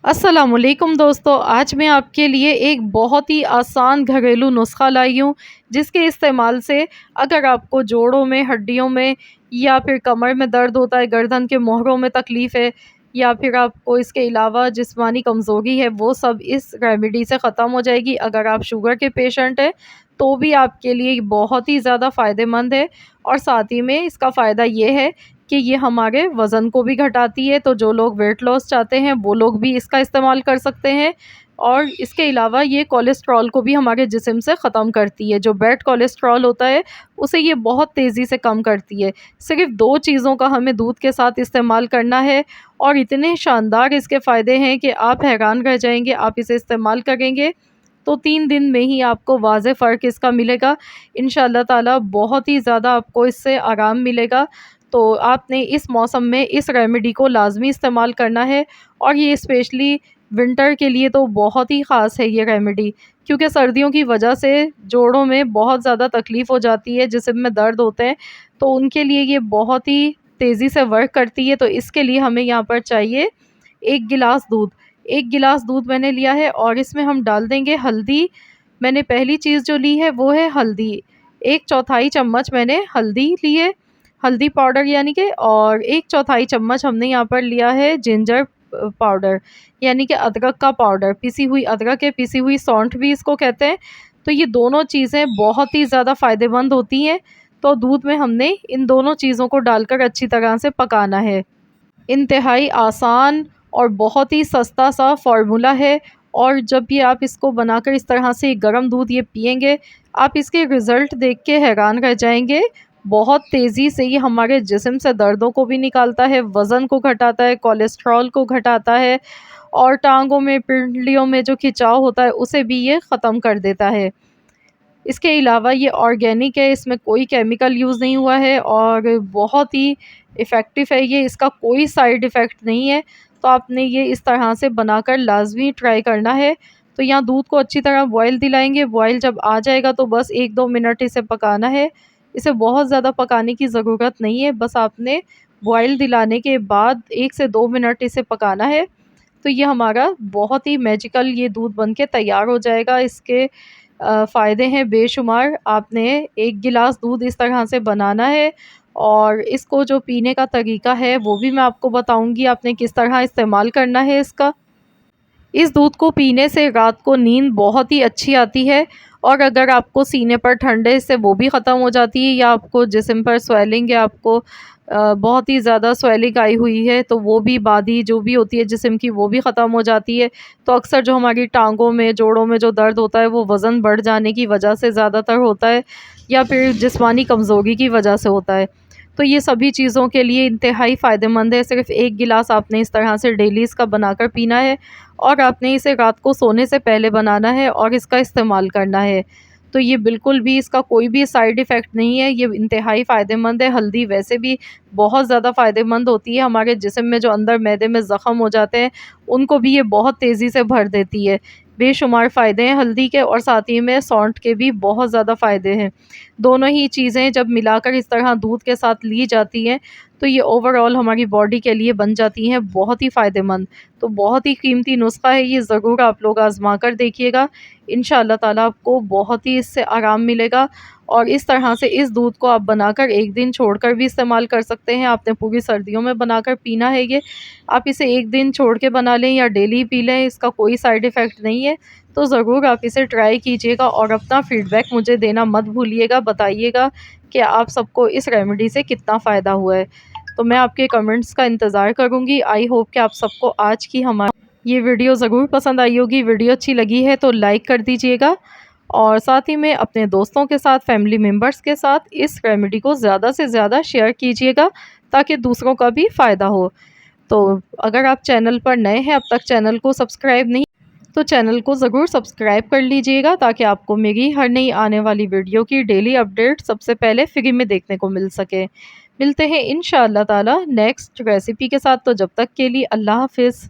अस्सलामुअलैकुम दोस्तों, आज मैं आपके लिए एक बहुत ही आसान घरेलू नुस्ख़ा लाई हूँ, जिसके इस्तेमाल से अगर आपको जोड़ों में, हड्डियों में या फिर कमर में दर्द होता है, गर्दन के मोहरों में तकलीफ़ है या फिर आपको इसके अलावा जिस्मानी कमज़ोरी है, वो सब इस रेमेडी से ख़त्म हो जाएगी। अगर आप शुगर के पेशेंट हैं, तो भी आपके लिए बहुत ही ज़्यादा फ़ायदेमंद है और साथ ही में इसका फ़ायदा ये है कि ये हमारे वज़न को भी घटाती है, तो जो लोग वेट लॉस चाहते हैं वो लोग भी इसका इस्तेमाल कर सकते हैं। और इसके अलावा ये कोलेस्ट्रॉल को भी हमारे जिस्म से ख़त्म करती है, जो बैड कोलेस्ट्रॉल होता है उसे ये बहुत तेज़ी से कम करती है। सिर्फ़ 2 चीज़ों का हमें दूध के साथ इस्तेमाल करना है और इतने शानदार इसके फ़ायदे हैं कि आप हैरान रह जाएँगे। आप इसे इस्तेमाल करेंगे तो 3 दिन में ही आपको वाज़ेह फ़र्क इसका मिलेगा। इंशाअल्लाह ताला बहुत ही ज़्यादा आपको इससे आराम मिलेगा। तो आपने इस मौसम में इस रेमेडी को लाज़मी इस्तेमाल करना है और ये स्पेशली विंटर के लिए तो बहुत ही ख़ास है ये रेमेडी, क्योंकि सर्दियों की वजह से जोड़ों में बहुत ज़्यादा तकलीफ़ हो जाती है, जिस्म में दर्द होते हैं, तो उनके लिए ये बहुत ही तेज़ी से वर्क करती है। तो इसके लिए हमें यहाँ पर चाहिए 1 गिलास दूध। 1 गिलास दूध मैंने लिया है और इसमें हम डाल देंगे हल्दी। मैंने पहली चीज़ जो ली है वो है हल्दी। 1/4 चम्मच मैंने हल्दी ली है, हल्दी पाउडर यानी कि, और 1/4 चम्मच हमने यहाँ पर लिया है जिंजर पाउडर, यानी कि अदरक का पाउडर, पिसी हुई अदरक है, पिसी हुई सौंठ भी इसको कहते हैं। तो ये दोनों चीज़ें बहुत ही ज़्यादा फ़ायदेमंद होती हैं। तो दूध में हमने इन दोनों चीज़ों को डालकर अच्छी तरह से पकाना है। इंतहाई आसान और बहुत ही सस्ता सा फ़ॉर्मूला है और जब ये आप इसको बनाकर इस तरह से गरम दूध ये पिएँगे, आप इसके रिज़ल्ट देख के हैरान रह जाएँगे। बहुत तेज़ी से ये हमारे जिस्म से दर्दों को भी निकालता है, वज़न को घटाता है, कोलेस्ट्रॉल को घटाता है और टाँगों में, पिंडलियों में जो खिंचाव होता है उसे भी ये ख़त्म कर देता है। इसके अलावा ये ऑर्गेनिक है, इसमें कोई केमिकल यूज़ नहीं हुआ है और बहुत ही इफ़ेक्टिव है ये, इसका कोई साइड इफ़ेक्ट नहीं है। तो आपने ये इस तरह से बनाकर लाज़मी ट्राई करना है। तो यहाँ दूध को अच्छी तरह बॉयल दिलाएँगे, बॉयल जब आ जाएगा तो बस 1-2 मिनट इसे पकाना है। इसे बहुत ज़्यादा पकाने की ज़रूरत नहीं है, बस आपने बॉयल दिलाने के बाद 1 से 2 मिनट इसे पकाना है। तो ये हमारा बहुत ही मैजिकल ये दूध बन के तैयार हो जाएगा। इसके फ़ायदे हैं बेशुमार। आपने 1 गिलास दूध इस तरह से बनाना है और इसको जो पीने का तरीका है वो भी मैं आपको बताऊँगी, आपने किस तरह इस्तेमाल करना है इसका। इस दूध को पीने से रात को नींद बहुत ही अच्छी आती है और अगर आपको सीने पर ठंड है इससे वो भी ख़त्म हो जाती है, या आपको जिस्म पर स्वेलिंग है, आपको बहुत ही ज़्यादा स्वेलिंग आई हुई है, तो वो भी बादी जो भी होती है जिस्म की वो भी ख़त्म हो जाती है। तो अक्सर जो हमारी टाँगों में, जोड़ों में जो दर्द होता है वो वज़न बढ़ जाने की वजह से ज़्यादातर होता है या फिर जिस्मानी कमज़ोरी की वजह से होता है। तो ये सभी चीज़ों के लिए इंतहाई फ़ायदेमंद है। सिर्फ़ 1 गिलास आपने इस तरह से डेली इसका बनाकर पीना है और आपने इसे रात को सोने से पहले बनाना है और इसका इस्तेमाल करना है। तो ये बिल्कुल भी, इसका कोई भी साइड इफ़ेक्ट नहीं है, ये इंतहाई फ़ायदेमंद है। हल्दी वैसे भी बहुत ज़्यादा फ़ायदेमंद होती है, हमारे जिस्म में जो अंदर मैदे में ज़ख़म हो जाते हैं, उनको भी ये बहुत तेज़ी से भर देती है। बेशुमार फ़ायदे हैं हल्दी के और साथ ही में सौंठ के भी बहुत ज़्यादा फ़ायदे हैं। दोनों ही चीज़ें जब मिलाकर इस तरह दूध के साथ ली जाती हैं, तो ये ओवरऑल हमारी बॉडी के लिए बन जाती हैं बहुत ही फ़ायदेमंद। तो बहुत ही कीमती नुस्ख़ा है ये, ज़रूर आप लोग आज़मा कर देखिएगा। इंशाअल्लाह ताला आपको बहुत ही इससे आराम मिलेगा और इस तरह से इस दूध को आप बनाकर 1 दिन छोड़कर भी इस्तेमाल कर सकते हैं। आपने पूरी सर्दियों में बनाकर पीना है ये। आप इसे 1 दिन छोड़ के बना लें या डेली पी लें, इसका कोई साइड इफ़ेक्ट नहीं है। तो ज़रूर आप इसे ट्राई कीजिएगा और अपना फ़ीडबैक मुझे देना मत भूलिएगा, बताइएगा कि आप सबको इस रेमेडी से कितना फ़ायदा हुआ है। तो मैं आपके कमेंट्स का इंतज़ार करूँगी। आई होप कि आप सबको आज की हमारी ये वीडियो ज़रूर पसंद आई होगी। वीडियो अच्छी लगी है तो लाइक कर दीजिएगा और साथ ही में अपने दोस्तों के साथ, फैमिली मेम्बर्स के साथ इस रेमेडी को ज़्यादा से ज़्यादा शेयर कीजिएगा ताकि दूसरों का भी फ़ायदा हो। तो अगर आप चैनल पर नए हैं, अब तक चैनल को सब्सक्राइब नहीं, तो चैनल को ज़रूर सब्सक्राइब कर लीजिएगा ताकि आपको मेरी हर नई आने वाली वीडियो की डेली अपडेट सबसे पहले फ्री में देखने को मिल सके। मिलते हैं इंशाअल्लाह ताला नेक्स्ट रेसिपी के साथ, तो जब तक के लिए अल्लाह हाफ़िज़।